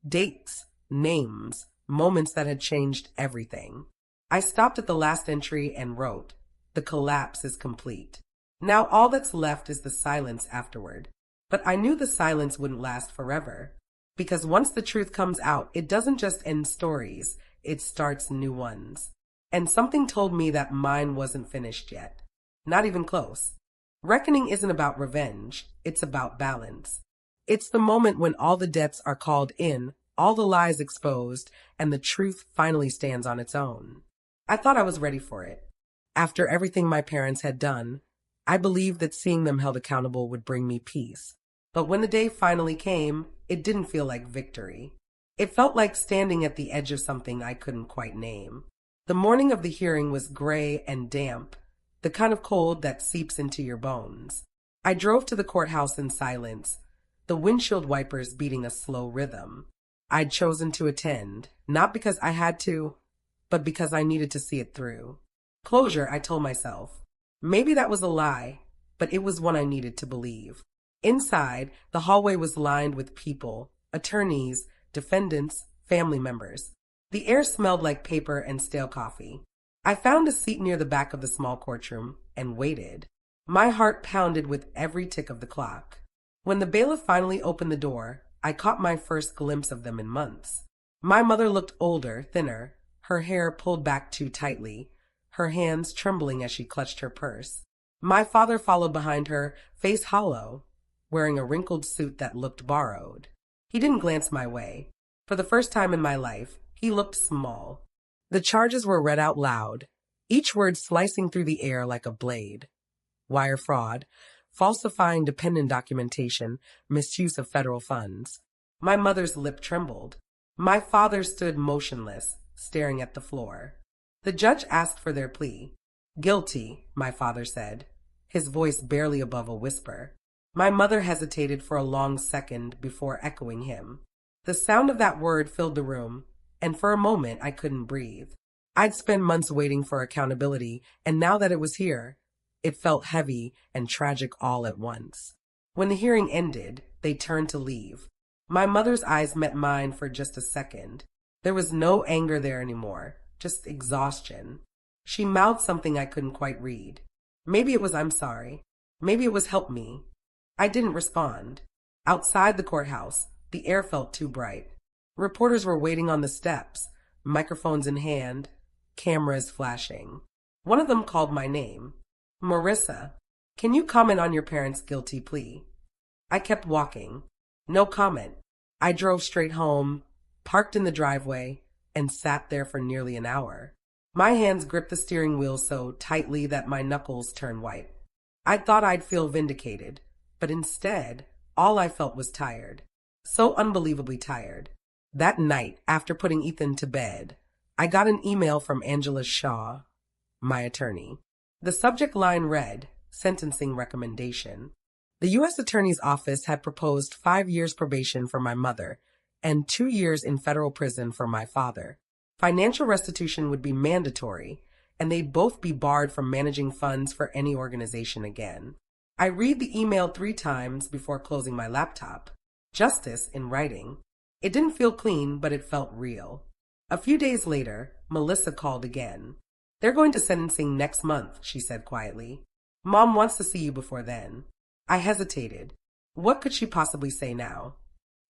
dates, names, moments that had changed everything. I stopped at the last entry and wrote, "The collapse is complete." Now all that's left is the silence afterward. But I knew the silence wouldn't last forever. Because once the truth comes out, it doesn't just end stories, it starts new ones. And something told me that mine wasn't finished yet. Not even close. Reckoning isn't about revenge, it's about balance. It's the moment when all the debts are called in, all the lies exposed, and the truth finally stands on its own. I thought I was ready for it. After everything my parents had done, I believed that seeing them held accountable would bring me peace. But when the day finally came, it didn't feel like victory. It felt like standing at the edge of something I couldn't quite name. The morning of the hearing was gray and damp, the kind of cold that seeps into your bones. I drove to the courthouse in silence, the windshield wipers beating a slow rhythm. I'd chosen to attend, not because I had to, but because I needed to see it through. Closure, I told myself. Maybe that was a lie, but it was one I needed to believe. Inside, the hallway was lined with people, attorneys, defendants, family members. The air smelled like paper and stale coffee. I found a seat near the back of the small courtroom and waited. My heart pounded with every tick of the clock. When the bailiff finally opened the door, I caught my first glimpse of them in months. My mother looked older, thinner, her hair pulled back too tightly, her hands trembling as she clutched her purse. My father followed behind her, face hollow, wearing a wrinkled suit that looked borrowed. He didn't glance my way. For the first time in my life, he looked small. The charges were read out loud, each word slicing through the air like a blade. Wire fraud, falsifying dependent documentation, misuse of federal funds. My mother's lip trembled. My father stood motionless, staring at the floor. The judge asked for their plea. Guilty, my father said, his voice barely above a whisper. My mother hesitated for a long second before echoing him. The sound of that word filled the room, and for a moment I couldn't breathe. I'd spent months waiting for accountability, and now that it was here, it felt heavy and tragic all at once. When the hearing ended, they turned to leave. My mother's eyes met mine for just a second. There was no anger there anymore, just exhaustion. She mouthed something I couldn't quite read. Maybe it was "I'm sorry." Maybe it was "help me." I didn't respond. Outside the courthouse, the air felt too bright. Reporters were waiting on the steps, microphones in hand, cameras flashing. One of them called my name. "Marissa, can you comment on your parents' guilty plea?" I kept walking. No comment. I drove straight home, parked in the driveway, and sat there for nearly an hour. My hands gripped the steering wheel so tightly that my knuckles turned white. I thought I'd feel vindicated, but instead, all I felt was tired. So unbelievably tired. That night, after putting Ethan to bed, I got an email from Angela Shaw, my attorney. The subject line read, "Sentencing recommendation." The U.S. Attorney's Office had proposed 5 years probation for my mother and 2 years in federal prison for my father. Financial restitution would be mandatory, and they'd both be barred from managing funds for any organization again. I read the email 3 times before closing my laptop. Justice in writing. It didn't feel clean, but it felt real. A few days later, Melissa called again. "They're going to sentencing next month," she said quietly. "Mom wants to see you before then." I hesitated. What could she possibly say now?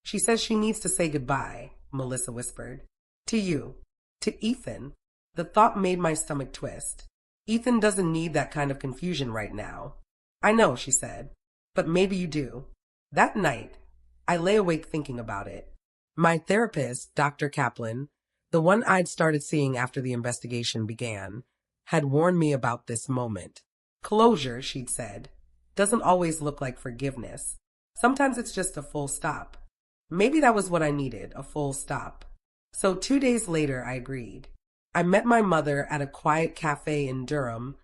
"She says she needs to say goodbye," Melissa whispered. "To you. To Ethan." The thought made my stomach twist. "Ethan doesn't need that kind of confusion right now." "I know," she said, "but maybe you do." That night, I lay awake thinking about it. My therapist, Dr. Kaplan, the one I'd started seeing after the investigation began, had warned me about this moment. Closure, she'd said, doesn't always look like forgiveness. Sometimes it's just a full stop. Maybe that was what I needed, a full stop. So 2 days later, I agreed. I met my mother at a quiet cafe in Durham,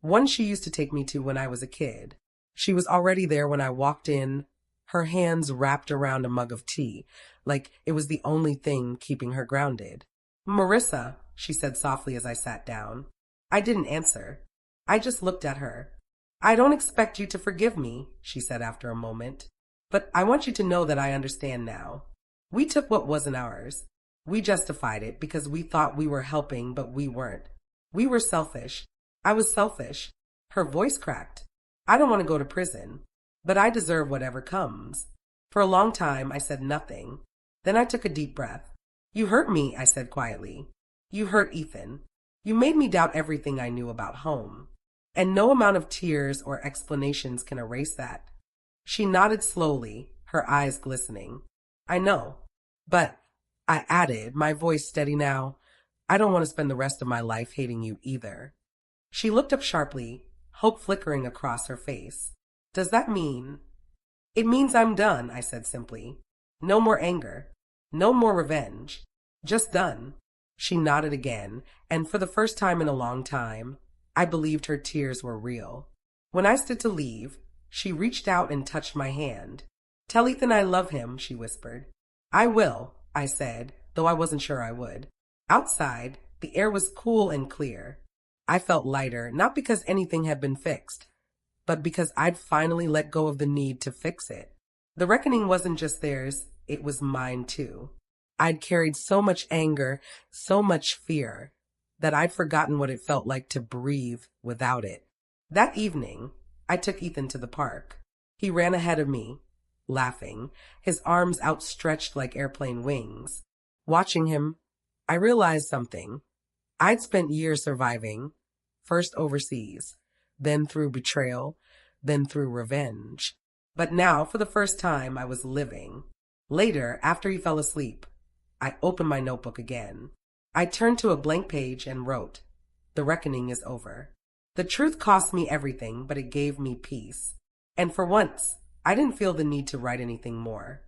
one she used to take me to when I was a kid. She was already there when I walked in, her hands wrapped around a mug of tea, like it was the only thing keeping her grounded. "Marissa," she said softly as I sat down. I didn't answer. I just looked at her. "I don't expect you to forgive me," she said after a moment, "but I want you to know that I understand now. We took what wasn't ours. We justified it because we thought we were helping, but we weren't. We were selfish. I was selfish." Her voice cracked. "I don't want to go to prison, but I deserve whatever comes." For a long time, I said nothing. Then I took a deep breath. "You hurt me," I said quietly. "You hurt Ethan. You made me doubt everything I knew about home. And no amount of tears or explanations can erase that." She nodded slowly, her eyes glistening. "I know. But," I added, my voice steady now, "I don't want to spend the rest of my life hating you either." She looked up sharply, hope flickering across her face. "Does that mean—" "It means I'm done," I said simply. "No more anger. No more revenge. Just done." She nodded again, and for the first time in a long time, I believed her tears were real. When I stood to leave, she reached out and touched my hand. "Tell Ethan I love him," she whispered. "I will," I said, though I wasn't sure I would. Outside, the air was cool and clear. I felt lighter, not because anything had been fixed, but because I'd finally let go of the need to fix it. The reckoning wasn't just theirs, it was mine too. I'd carried so much anger, so much fear, that I'd forgotten what it felt like to breathe without it. That evening, I took Ethan to the park. He ran ahead of me, laughing, his arms outstretched like airplane wings. Watching him, I realized something. I'd spent years surviving, first overseas, then through betrayal, then through revenge. But now, for the first time, I was living. Later, after he fell asleep, I opened my notebook again. I turned to a blank page and wrote, "The reckoning is over." The truth cost me everything, but it gave me peace. And for once, I didn't feel the need to write anything more.